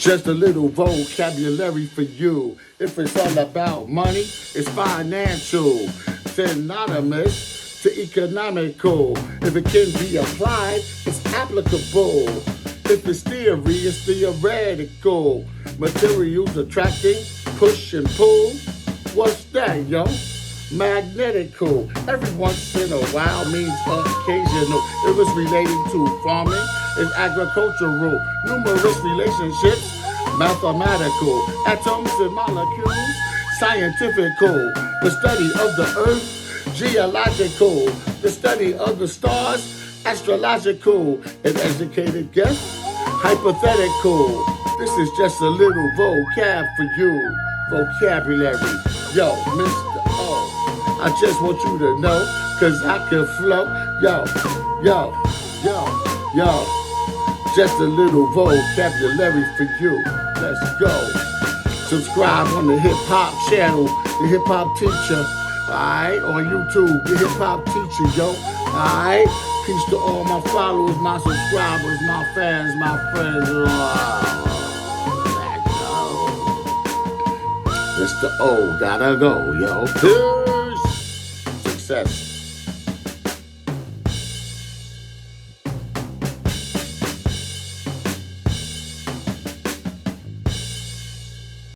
Just a little vocabulary for you. If it's all about money, it's financial. Synonymous to economical. If it can be applied, it's applicable. If it's theory, it's theoretical. Materials attracting, push and pull. What's that, yo? Magnetical. Every once in a while means occasional. If it's relating to farming, it's agricultural. Numerous relationships, mathematical. Atoms and molecules, scientifical. The study of the earth, geological. The study of the stars, astrological. An educated guess, hypothetical. This is just a little vocab for you. Vocabulary. Yo, Mr. O. I just want you to know, cause I can flow. Yo. Just a little vocabulary for you. Let's go. Subscribe on the hip hop channel, the hip hop teacher. Alright, on YouTube, the hip hop teacher, yo. Alright, peace to all my followers, my subscribers, my fans, my friends. Mr. O gotta go, yo. Peace. Success.